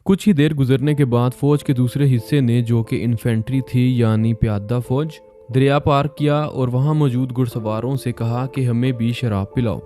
कुछ ही देर गुजरने के बाद फौज के दूसरे हिस्से ने, जो कि इन्फेंट्री थी यानी प्यादा फौज, दरिया पार किया और वहां मौजूद घुड़सवारों से कहा कि हमें भी शराब पिलाओ।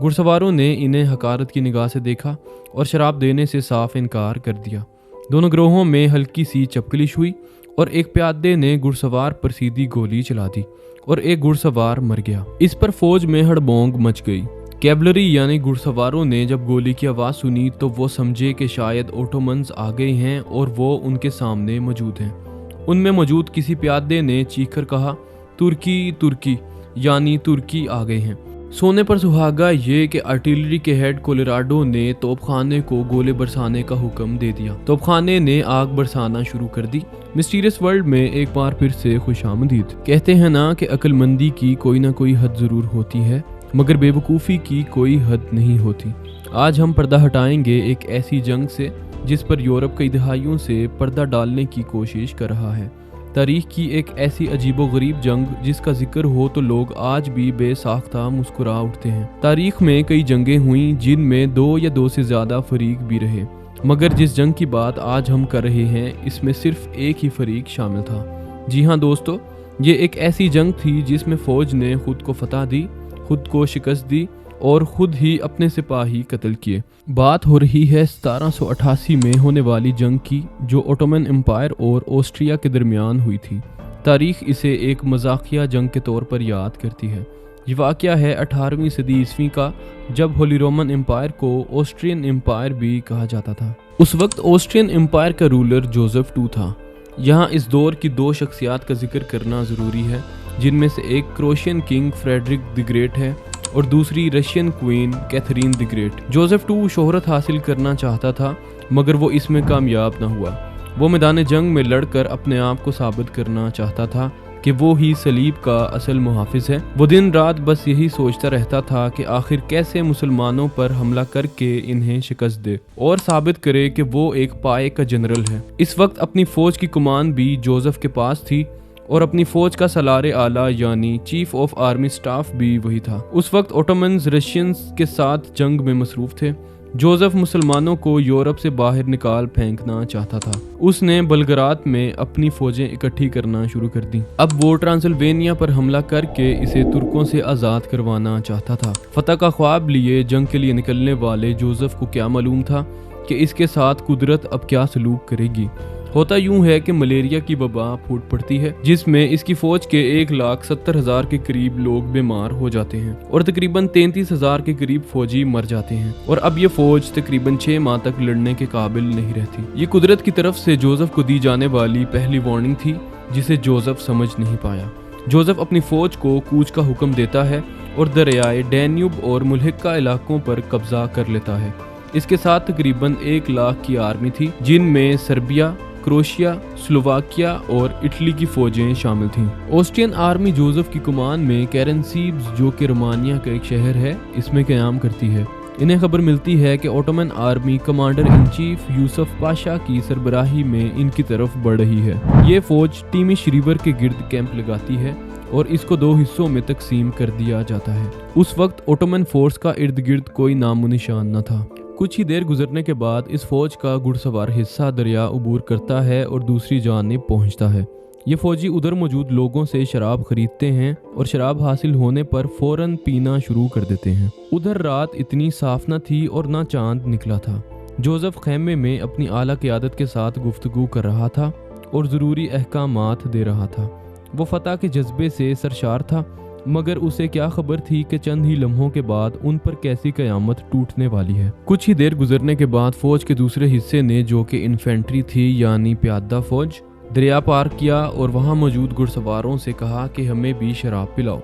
घुड़सवारों ने इन्हें हकारत की निगाह से देखा और शराब देने से साफ इनकार कर दिया। दोनों ग्रोहों में हल्की सी चपकलिश हुई और एक प्यादे ने घुड़सवार पर सीधी गोली चला दी और एक घुड़सवार मर गया। इस पर फौज में हड़बोंग मच गई। कैवलरी यानी घुड़सवारों ने जब गोली की आवाज़ सुनी तो वो समझे कि शायद ओटोमन्स आ गए हैं और वो उनके सामने मौजूद हैं। उनमें मौजूद किसी प्यादे ने चीखकर कहा, तुर्की तुर्की यानी तुर्की आ गए हैं। सोने पर सुहागा ये कि आर्टिलरी के हेड कोलोराडो ने तोपखाने को गोले बरसाने का हुक्म दे दिया। तोपखाने ने आग बरसाना शुरू कर दी। मिस्टीरियस वर्ल्ड में एक बार फिर से खुशामदीद। कहते हैं ना कि अक्लमंदी की कोई ना कोई हद ज़रूर होती है, मगर बेवकूफ़ी की कोई हद नहीं होती। आज हम पर्दा हटाएंगे एक ऐसी जंग से जिस पर यूरोप कई दहाइयों से पर्दा डालने की कोशिश कर रहा है। तारीख की एक ऐसी अजीबोगरीब जंग जिसका जिक्र हो तो लोग आज भी बेसाख्ता मुस्कुरा उठते हैं। तारीख में कई जंगें हुई जिनमें 2 या 2 से ज़्यादा फरीक भी रहे, मगर जिस जंग की बात आज हम कर रहे हैं इसमें सिर्फ एक ही फरीक शामिल था। जी हाँ दोस्तों, ये एक ऐसी जंग थी जिसमें फ़ौज ने खुद को फतह दी, खुद को शिकस्त दी और खुद ही अपने सिपाही कत्ल किए। बात हो रही है 1788 में होने वाली जंग की, जो ओटोमन एम्पायर और ऑस्ट्रिया के दरमियान हुई थी। तारीख इसे एक मजाकिया जंग के तौर पर याद करती है। ये वाक़या है 18वीं सदी ईस्वी का, जब होली रोमन एम्पायर को ऑस्ट्रियन एम्पायर भी कहा जाता था। उस वक्त ऑस्ट्रियन एम्पायर का रूलर जोसेफ II था। यहाँ इस दौर की 2 शख्सियात का जिक्र करना ज़रूरी है, जिनमें से एक Croatian king Frederick the great है और दूसरी Russian queen Catherine the great. Joseph II शोहरत हासिल करना चाहता था, मगर वो इसमें कामयाब न हुआ। वो मैदान जंग में लड़कर अपने आप को साबित करना चाहता था कि वो ही सलीब का असल मुहाफिज है। वो दिन रात बस यही सोचता रहता था कि आखिर कैसे मुसलमानों पर हमला करके इन्हें शिकस्त दे और साबित करे कि वो एक पाए का जनरल है। इस वक्त अपनी फौज की कमान भी जोसेफ के पास थी और अपनी फौज का सलारे आला यानी चीफ ऑफ आर्मी स्टाफ भी वही था। उस वक्त ओटोमन्स रशियंस के साथ जंग में मसरूफ थे। जोसेफ मुसलमानों को यूरोप से बाहर निकाल फेंकना चाहता था। उसने बलगरात में अपनी फौजें इकट्ठी करना शुरू कर दी। अब वो ट्रांसिल्वेनिया पर हमला करके इसे तुर्कों से आज़ाद करवाना चाहता था। फतह का ख्वाब लिए जंग के लिए निकलने वाले जोसेफ को क्या मालूम था कि इसके साथ कुदरत अब क्या सलूक करेगी। होता यूं है कि मलेरिया की वबा फूट पड़ती है, जिसमें इसकी फौज के 1,70,000 के करीब लोग बीमार हो जाते हैं और तकरीबन 33,000 के करीब फौजी मर जाते हैं। और अब ये फौज तकरीबन 6 माह तक लड़ने के काबिल नहीं रहती। ये कुदरत की तरफ से जोसेफ को दी जाने वाली पहली वार्निंग थी, जिसे जोसेफ समझ नहीं पाया। जोसेफ अपनी फौज को कूच का हुक्म देता है और दरियाए डैन्यूब और मुल्हिका इलाकों पर कब्जा कर लेता है। इसके साथ तकरीबन 1 लाख की आर्मी थी, जिनमें सर्बिया, क्रोशिया, स्लोवाकिया और इटली की फौजें शामिल थीं। ऑस्ट्रियन आर्मी जोसेफ की कमान में कैरेंसीब्स, जो कि रोमानिया का एक शहर है, इसमें क़याम करती है। इन्हें खबर मिलती है कि Ottoman army commander in chief Yusuf Pasha की सरबराही में इनकी तरफ बढ़ रही है। ये फौज टीमिश रिवर के गिर्द कैंप लगाती है और इसको 2 हिस्सों में तकसीम कर दिया जाता है। उस वक्त ओटोमन फोर्स का इर्द गिर्द कोई नामो निशान न था। कुछ ही देर गुजरने के बाद इस फौज का घुड़सवार हिस्सा दरिया उबूर करता है और दूसरी जानिब पहुंचता है। ये फौजी उधर मौजूद लोगों से शराब खरीदते हैं और शराब हासिल होने पर फौरन पीना शुरू कर देते हैं। उधर रात इतनी साफ न थी और न चांद निकला था। जोसेफ खैमे में अपनी आला क़यादत के साथ गुफ्तगू कर रहा था और ज़रूरी अहकामात दे रहा था। वो फतह के जज्बे से सरशार था, मगर उसे क्या खबर थी कि चंद ही लम्हों के बाद उन पर कैसी कयामत टूटने वाली है। कुछ ही देर गुजरने के बाद फौज के दूसरे हिस्से ने, जो कि इन्फेंट्री थी यानी प्यादा फौज, दरिया पार किया और वहां मौजूद घुड़सवारों से कहा कि हमें भी शराब पिलाओ।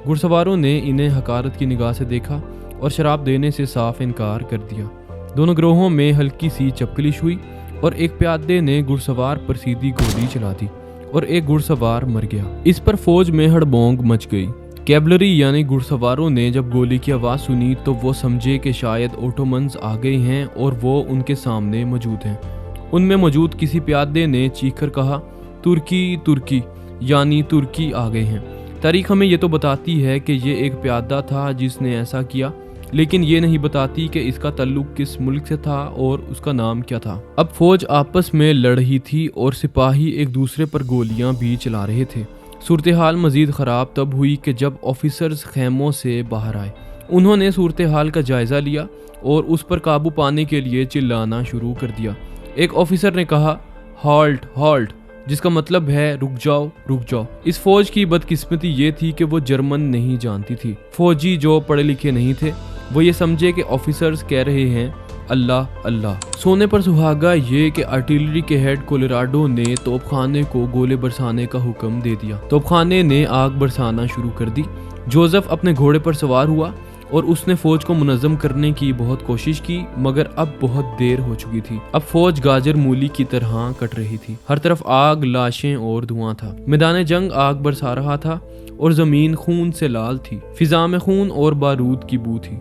घुड़सवारों ने इन्हें हकारत की निगाह से देखा और शराब देने से साफ इनकार कर दिया। दोनों ग्रोहों में हल्की सी चपकलिश हुई और एक प्यादे ने घुड़सवार पर सीधी गोली चला दी और एक घुड़सवार मर गया। इस पर फौज में हड़बोंग मच गई। कैवलरी यानी घुड़सवारों ने जब गोली की आवाज़ सुनी तो वो समझे कि शायद ओटोमन्स आ गए हैं और वो उनके सामने मौजूद हैं। उनमें मौजूद किसी प्यादे ने चीखकर कहा, तुर्की तुर्की यानी तुर्की आ गए हैं। तारीख हमें ये तो बताती है कि ये एक प्यादा था जिसने ऐसा किया لیکن یہ نہیں بتاتی کہ اس کا تعلق کس ملک سے تھا اور اس کا نام کیا تھا۔ اب فوج آپس میں لڑ رہی تھی اور سپاہی ایک دوسرے پر گولیاں بھی چلا رہے تھے۔ صورتحال مزید خراب تب ہوئی کہ جب آفیسرز خیموں سے باہر آئے۔ انہوں نے صورتحال کا جائزہ لیا اور اس پر قابو پانے کے لیے چلانا شروع کر دیا۔ ایک آفیسر نے کہا ہالٹ ہالٹ، جس کا مطلب ہے رک جاؤ رک جاؤ۔ اس فوج کی بدقسمتی یہ تھی کہ وہ جرمن نہیں جانتی تھی۔ فوجی جو پڑھے لکھے نہیں تھے وہ یہ سمجھے کہ آفیسرز کہہ رہے ہیں اللہ اللہ۔ سونے پر سہاگا یہ کہ آرٹلری کے ہیڈ کولیراڈو نے توپ خانے کو گولے برسانے کا حکم دے دیا۔ توپ خانے نے آگ برسانا شروع کر دی۔ جوزف اپنے گھوڑے پر سوار ہوا اور اس نے فوج کو منظم کرنے کی بہت کوشش کی، مگر اب بہت دیر ہو چکی تھی۔ اب فوج گاجر مولی کی طرح کٹ رہی تھی۔ ہر طرف آگ، لاشیں اور دھواں تھا۔ میدان جنگ آگ برسا رہا تھا اور زمین خون سے لال تھی۔ فضا میں خون اور بارود کی بو تھی۔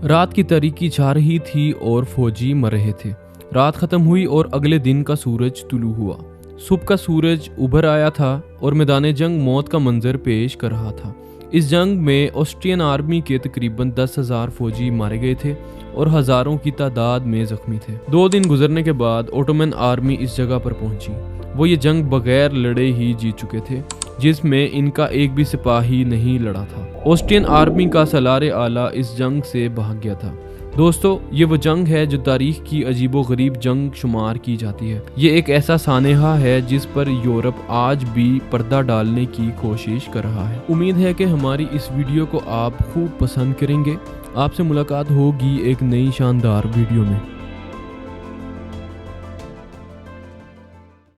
رات کی تاریکی چھا رہی تھی اور فوجی مر رہے تھے۔ رات ختم ہوئی اور اگلے دن کا سورج طلوع ہوا۔ صبح کا سورج ابھر آیا تھا اور میدان جنگ موت کا منظر پیش کر رہا تھا۔ اس جنگ میں آسٹرین آرمی کے تقریباً 10,000 فوجی مارے گئے تھے اور ہزاروں کی تعداد میں زخمی تھے۔ 2 دن گزرنے کے بعد اوٹومن آرمی اس جگہ پر پہنچی۔ وہ یہ جنگ بغیر لڑے ہی جیت چکے تھے، جس میں ان کا ایک بھی سپاہی نہیں لڑا تھا۔ آسٹرین آرمی کا سالار اعلیٰ اس جنگ سے بھاگ گیا تھا۔ دوستو، یہ وہ جنگ ہے جو تاریخ کی عجیب و غریب جنگ شمار کی جاتی ہے۔ یہ ایک ایسا سانحہ ہے جس پر یورپ آج بھی پردہ ڈالنے کی کوشش کر رہا ہے۔ امید ہے کہ ہماری اس ویڈیو کو آپ خوب پسند کریں گے۔ آپ سے ملاقات ہوگی ایک نئی شاندار ویڈیو میں۔